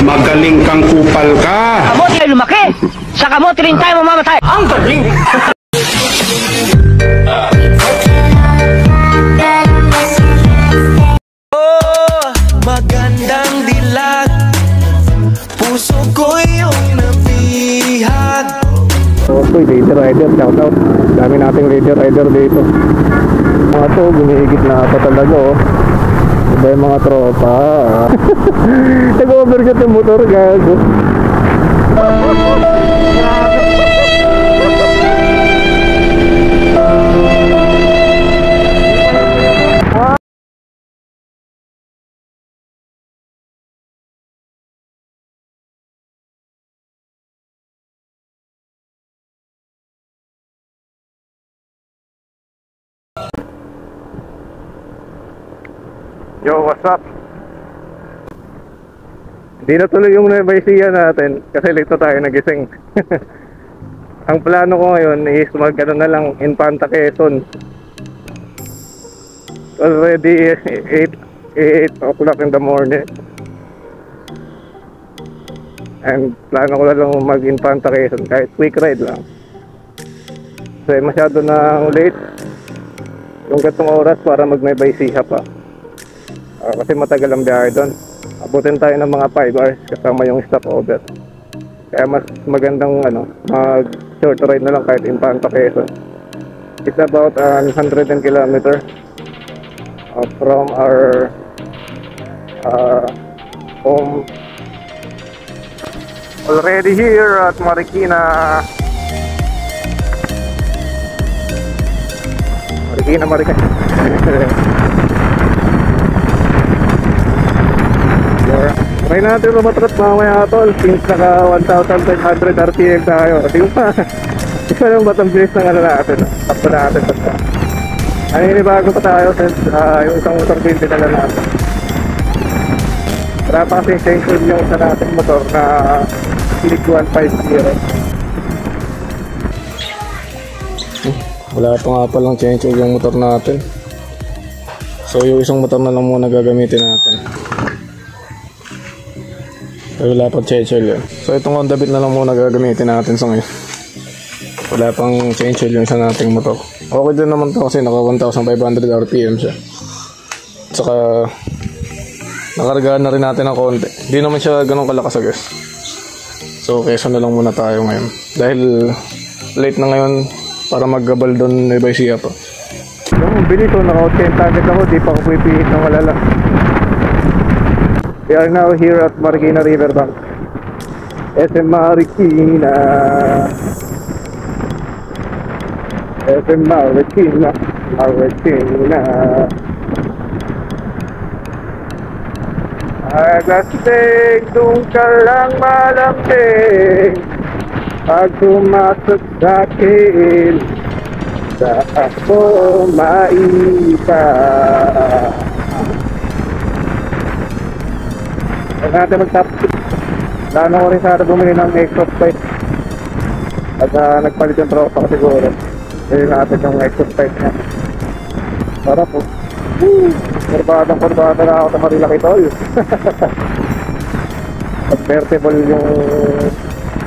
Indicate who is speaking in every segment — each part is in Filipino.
Speaker 1: Magaling kang kupal ka.
Speaker 2: Kamote ay lumaki. Sa kamote rin tayo mamamatay. Ang galing!
Speaker 3: Oh, magandang dilag. Puso ko yung nabihag.
Speaker 4: Okay, Raider Rider, shout out. Dami nating Raider Rider dito. Mga to, gumihigit na ata talaga oh. Iba yung mga tropa. Nag-overshot yung motor, gago. Yo, what's up? Hindi na tuloy yung Nueva Ecija natin kasi late tayo nagising. Ang plano ko ngayon is mag-ano na lang, Infanta Quezon. Already 8 o'clock in the morning. And plano ko na lang mag-Infanta Quezon kahit quick ride lang. Kasi masyado na late yung gatong oras para mag-Nueva Ecija pa. Kasi matagal ang biyahe doon. Abutin tayo ng mga 5 hours kasama yung stopover. Kaya mas magandang mag short ride na lang kahit Infanta Quezon. It's about 110 km from our home. Already here at Marikina. Marikina. Try natin lumatrat mamaya tol since naka 1,500 RPM tayo. Di ba? Isa lang batang bilis ng natin. Tapos natin basta. Bago pa tayo since yung isang motor pinala natin. Wala pa kasing change oil yung isa natin motor na Click 150. Wala pa nga palang change oil yung motor natin. So yung isang motor na lang muna gagamitin natin. Wala pang change oil yun. So itong Honda Beat na lang muna gagamitin natin sa ngayon. Wala pang change oil yung isa nating motor. Okay din naman to kasi naka 1,500 RPM siya. Saka nakargaan na rin natin ng konti. Hindi naman siya ganun kalakas guys. So Quezon na lang muna tayo ngayon. Dahil late na ngayon para maggabal doon Nueva Ecija pa. Yung bilis ko, naka-80 agad ako. Di pa ako pipihit ng malala. We are now here at Marikina Riverbank. SM Marikina. SM Marikina. Agastig, doon ka lang malambing. Pag sumasot sa akin, sa ako maipa. Huwag natin mag-top. Plano ko rin sana bumili ng exhaust pipe. At nagpalit yung tropa ko siguro. Bili natin yung exhaust pipe niya. Para po. Kurbada na ako sa Marilaki tol. Convertible yung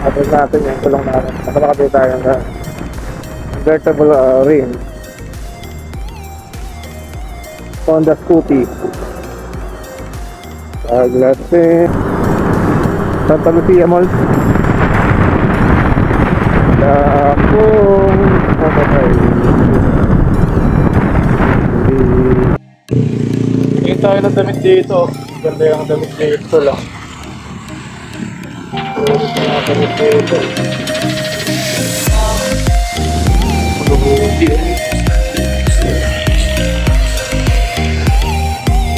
Speaker 4: atin natin yung kulong natin. Nakalakabili tayo ng convertible rim. Honda Scoopy. Aglasin Santa Lucia Mall. Dakong Kamatay. Tingin tayo ng damit dito. Ganda yung damit dito lang. Damit dito.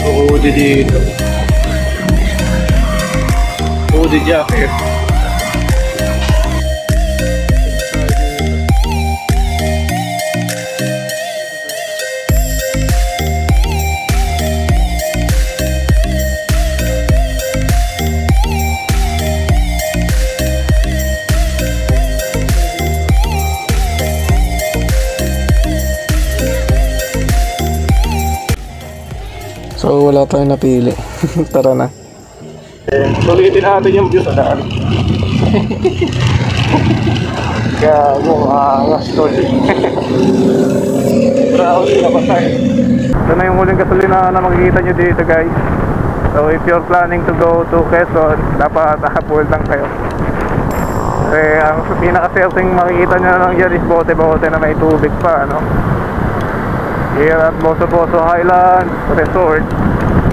Speaker 4: Hoodie dito. Hoodie jacket. So wala tayong napili. Tara na. Sulitin natin yung view sa daan. Gago, angas tol. Bravo sila pa tayo. Ito na yung huling gasolina na makikita nyo dito guys. So if you're planning to go to Quezon, dapat full lang kayo. Ang pinaka-surfing makikita nyo lang dyan is bote-bote na may tubig pa, no? Here at Boso-Boso Highlands Resort,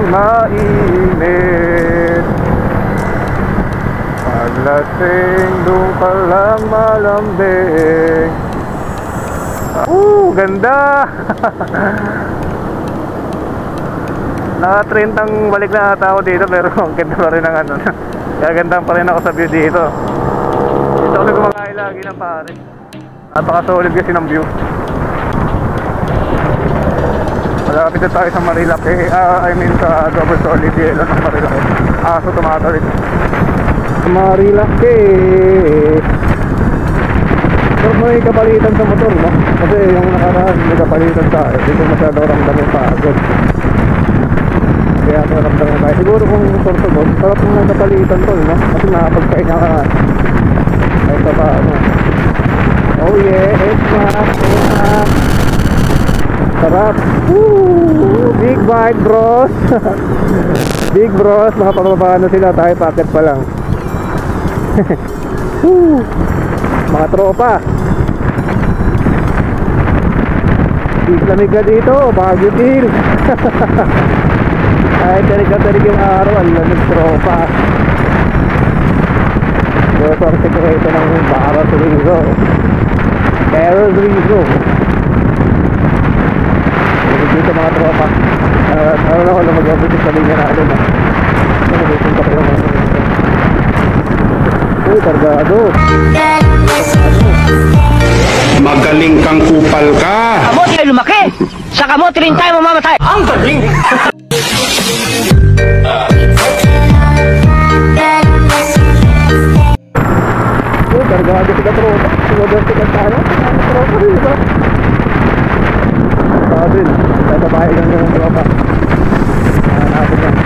Speaker 4: mainit. Paglasing doon ka lang malambing. Ganda! Naka-trend ang balik na ata ako dito, pero ang ganda pa rin ang ano. Gagandang pa rin ako sa view dito. Dito kami kumakain lagi ng pare. Napaka-solid kasi ng view. Malapit na tayo sa Marilake. I mean sa Double Solid Yelo ng Marilake. Aso tumatawid. Marilake. So may kapalitan sa motor, no? Kasi yung nakaraan may kapalitan tayo. Dito masyado ramdam yung pagod. Kaya ito ramdam yung tayo. Siguro kung sorsobot, sarap yung may kapalitan to, no? Kasi nakapagpahinga ka na. Ay pa pa, ano? Oh yeah, it's not. Sarap. Woo! Big bite bros. Big bros, makapababa na sila. Tayo packet pa lang. Woo! Mga tropa. Islamig ka dito, Baguio Hill. Ay, tarik yung araw. Ang lamig tropa. Ito ang sekreto ng Barras Rizzo. Barras Rizzo. Dito mga tropa. Ano na ako na mag-opening sa linya natin. Nag-opening pa kayo mga tropa. Uy, kargado.
Speaker 1: Magaling kang kupal ka.
Speaker 2: Kamote ay lumaki. Sa kamote rin tayo mamamatay. Ang galing!
Speaker 4: Uy, kargado sila tropa. Sumodor sila sa ano? Tropa rin, diba? Sabil, tatabahay lang yung tropa. Hanapin lang.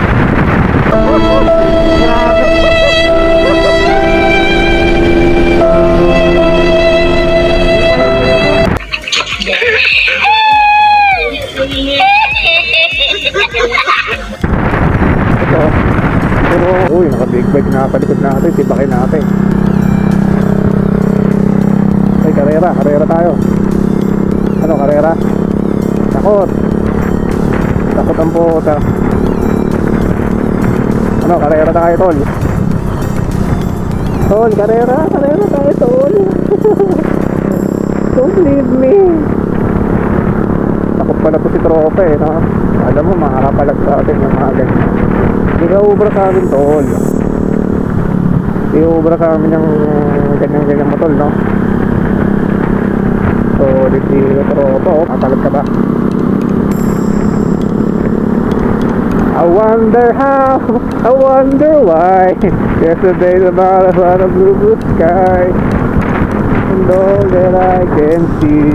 Speaker 4: Ito. Pero, uy, naka-big bike na palikod natin. Tipakin natin. Ay, karera tayo. Ano, karera? Takot ang puta. Ano, karera tayo tol. Karera tayo tol. Don't leave me. Takot pala po si tropa eh, no? Alam mo, makakapalag sa atin ng mga ganyan. Hindi ka ubra sa amin tol. Hindi ubra sa amin yung ganyan mo tol, no? So, si tropa, oh, makapalag ka ba? I wonder how, I wonder why. Yesterday the marathon of blue sky, and all that I can see.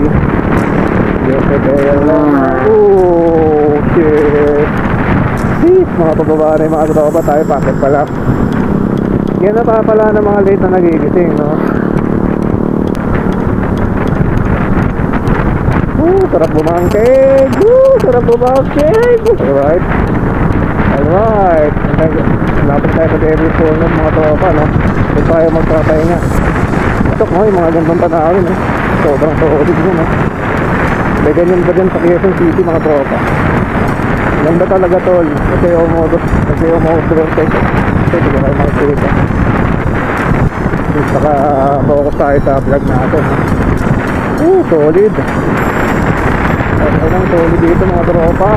Speaker 4: Yesterday alone. Oh shit. Mga pababa na yung mga tropa, tayo packet pala. Yan na pa pala ng mga late na nagigising, no? Sarap bumangkig. Sarap bumangkig. Alright, lapit tayo sa every corner mga tropa, no? Ito tayo magpapahinga. Ito ko, yung mga gandang tanawin, no? Sobrang solid yun, no? May ganyan ba dyan sa Quezon City mga tropa? Ganda talaga tol. Kasi yung modus Kasi hindi ko kayo makikita. Saka focus tayo sa vlog natin, no? Solid. Ang solid dito mga tropa.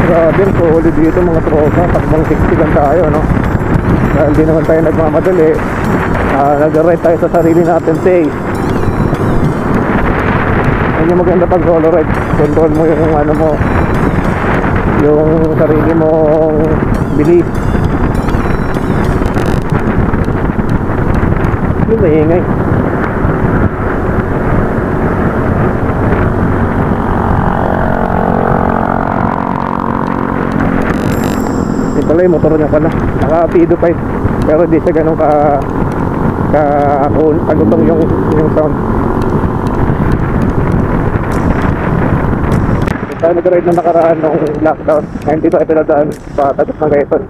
Speaker 4: Grabe, solid dito mga tropa. Takbang 60 lang tayo, no? Dahil di naman tayo nagmamadali. Nag-ride tayo sa sarili natin pace. Yan yung maganda pag solo ride. Control mo yung ano mo, yung sarili mong bilis. Yung maingay. Wala yung motor niya pala. Naka-pido pa pero di siya ganun kagutong yung sound. Tayo nag-ride na nakaraan nung lockdown. Ngayon dito ay pinadaan sa Tagus ng Quezon.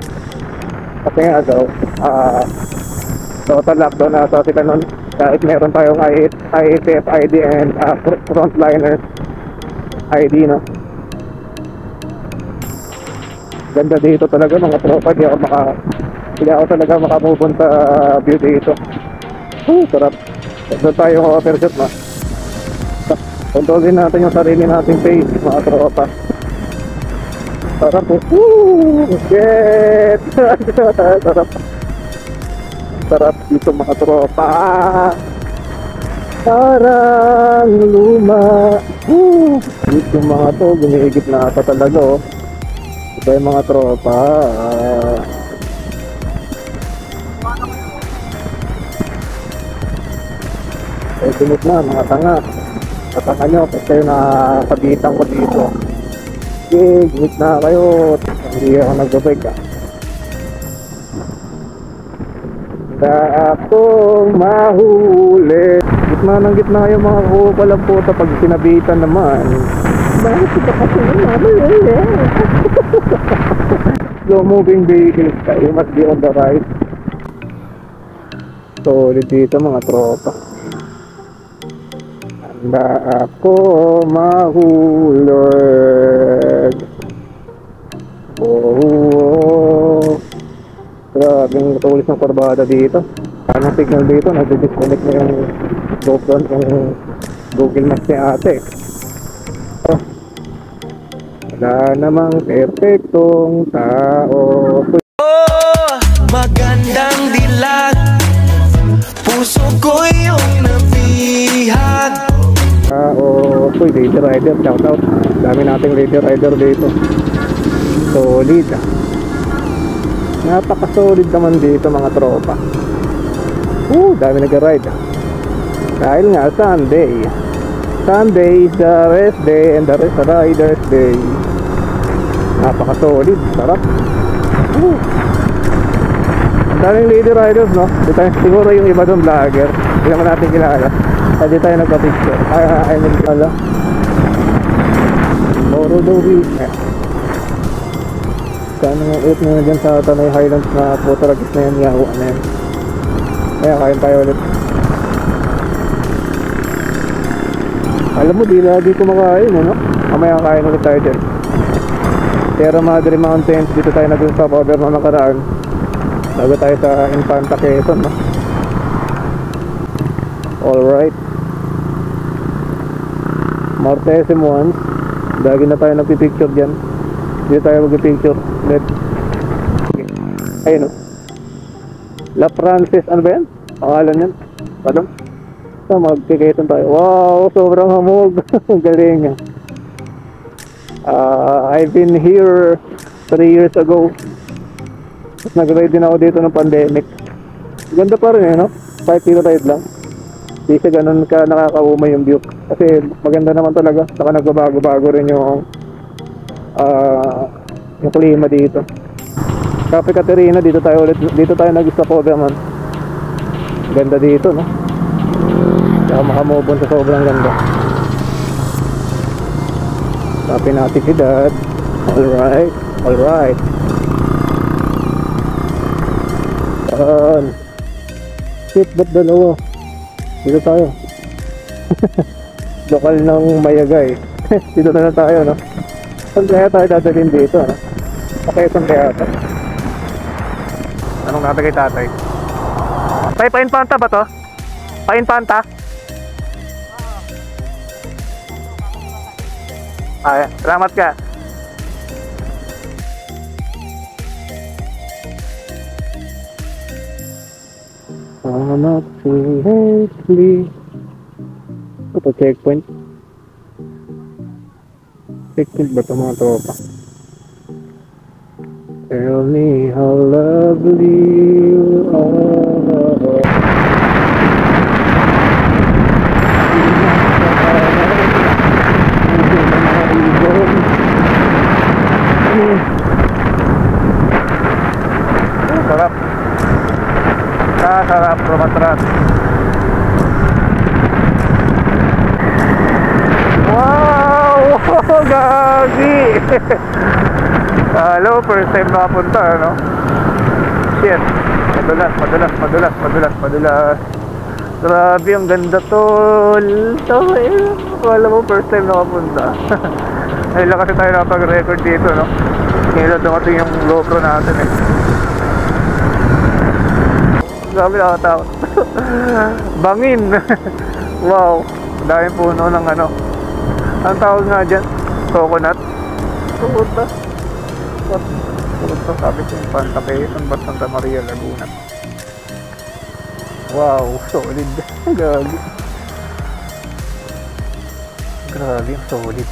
Speaker 4: Kasi nga daw, total lockdown na sa sila nun. Kahit meron tayong IATF ID and frontliner ID, no? Ganda dito talaga mga tropa. Hindi ako talaga makamove on sa view dito. Sarap. Doon tayo overshot, no? Kontrolin natin yung sarili nating pace, mga tropa. Sarap po. Shit! Sarap. Sarap dito mga tropa. Parang luma. Dito mga to, gumigit na ata talaga, oh. Ito yung mga tropa. Sunod na mga tanga. Katanga nyo kasi kayo nakasabitan ko dito. Okay, gimit na kayo. Hindi ako nag-break, Handa akong mahuli. Gitna ng gitna yung mga kupalang puta pag sinabitan naman. Bakit ito kasi slow moving vehicles kayo, must be on the right. Solid dito mga tropa. Handa ako mahulog. Oh. Grabing tulis ng kurbada dito. Anong signal dito? Nag-disconnect na yung GoPro, yung Google Maps ni ate. Oh. Wala namang perfectong tao.
Speaker 3: Oh, magandang dilag. Puso ko yung nabihag.
Speaker 4: Tao. Lady Rider, shout out. Dami nating Lady Rider dito. Solid. Napaka-solid naman dito mga tropa. Dami nag-ride. Dahil nga Sunday. Sunday is the rest day and the rest the riders day. Napaka-solid. Sarap. Ang daming Lady Riders, no? Siguro yung iba doon vlogger. Hindi naman natin kilala. Hindi tayo nagpa-picture. I mean, ala. Moro daw week. Kano nga ulit nyo dyan sa Tanay Highlands na Putaragis na yan, Yahoo na yan. Kaya kain tayo ulit. Alam mo, di lagi kumakain, no? Mamaya kain ulit tayo dyan. Sierra Madre Mountains, dito tayo nag-stop over na nakaraan. Bago tayo sa Infanta Quezon, no? Alright. Martesim once. Lagi na tayo nagpipicture dyan. Dito tayo magpipicture. Okay. Ayun, no? La Francis, ano ba yan? Pangalan yan? Pardon? So, magpikaitan tayo. Wow, sobrang hamog. Galing. I've been here 3 years ago. Nag-ride din ako dito ng pandemic. Ganda pa rin, no? 5 kilo ride lang. Di siya ganun ka nakakaumay yung view. Kasi maganda naman talaga. Saka nagbabago-bago rin yung klima dito. Cafe Caterina, dito tayo nag-stop over man. Ganda dito, no? Saka makamubon sa sobrang ganda. Cafe Natividad. Alright. Alright. Shit, ba't dalawa? Dito tayo. Lokal ng Mayagay. Dito na tayo, no? Saan kaya tayo dadalhin dito, no? Okay, saan kaya ito? Anong natin kay tatay? Tay, pa-Infanta ba to? Pa-Infanta? Ay, salamat ka. Not too lately. Ito, checkpoint. Checkpoint ba ito mga tropa? Tell me how lovely you are. Gagi! Hello, first time nakapunta, ano? Shit. Madulas. Grabe, ang ganda tol. Wala mo, first time nakapunta. Ayun lang kasi tayo nakapag-record dito, no? Ngayon dumating yung GoPro natin, eh. Grabe, nakatakot. Bangin. Wow. Daming puno ng ano. Ang tawag nga dyan? Coconut. Puta. Sabi ko yung Pantaquezon ba Santa Maria, Laguna. Wow, solid. Gagi. Grabe, solid.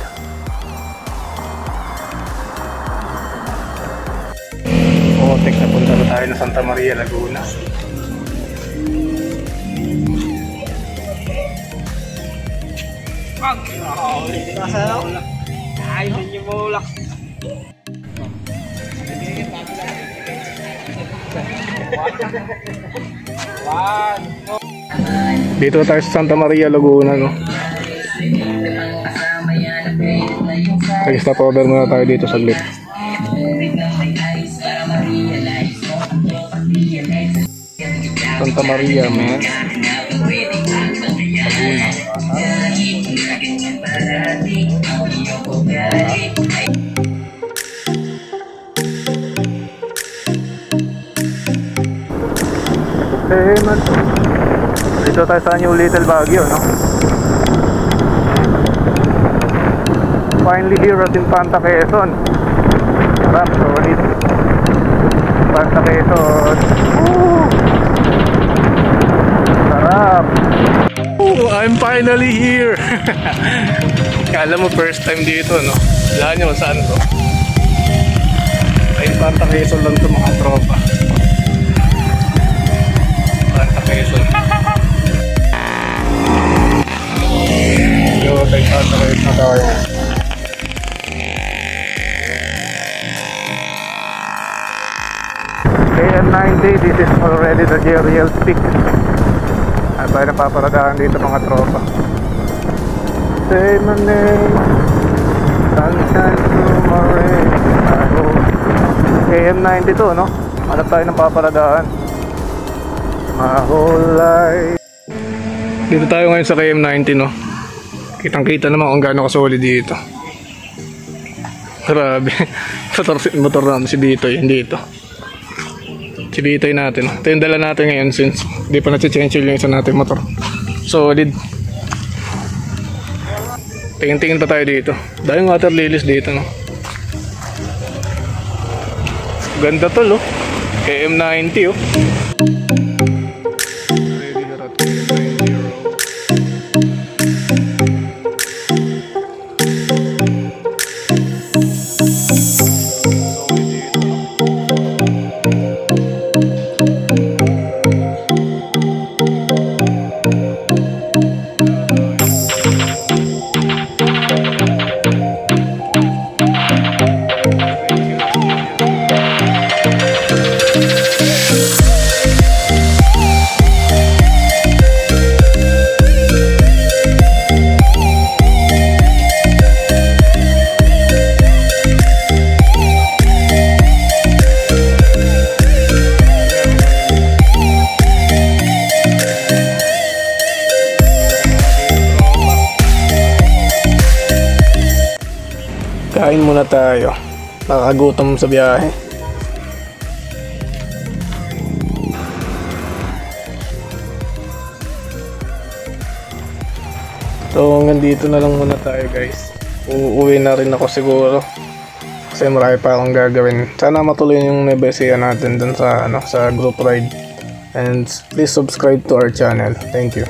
Speaker 4: Tek na punta na tayo na Santa Maria, Laguna. Dito tayo sa Santa Maria, Laguna, no? Stop over muna tayo dito saglit. Santa Maria, man. Laguna. Dito tayo sa New Little Baguio, no? Finally here at Pantaquezon. Sarap, solid. Pantaquezon. Sarap. I'm finally here. Alam mo, first time dito, no? Lahan nyo saan to? Ay, Pantaquezon lang to, mga tropa. Pantaquezon. Yo, tayo Pantaquezon na tayo. KM90, this is already the Jeriel Peak. At tayo napaparadahan dito mga tropa. Say my name, sunshine through my rain. KM90 to, no? Hanap tayo ng paparadahan. My whole life. Dito tayo ngayon sa KM90, no? Kitang kita naman kung gaano kasolid dito. Grabe. Motor natin si Ditoy, dito. Si Ditoy natin. Ito yung dala natin ngayon since di pa na-change yung isa natin motor. Solid. Tingin-tingin pa tayo dito. Dahil water lilies dito, no? Ganda tol, oh. KM90, oh. Kain muna tayo. Nakakagutom sa biyahe. So hanggang dito na lang muna tayo guys. Uuwi na rin ako siguro. Kasi marami pa akong gagawin. Sana matuloy yung nebesiya natin dun sa, sa group ride. And please subscribe to our channel. Thank you.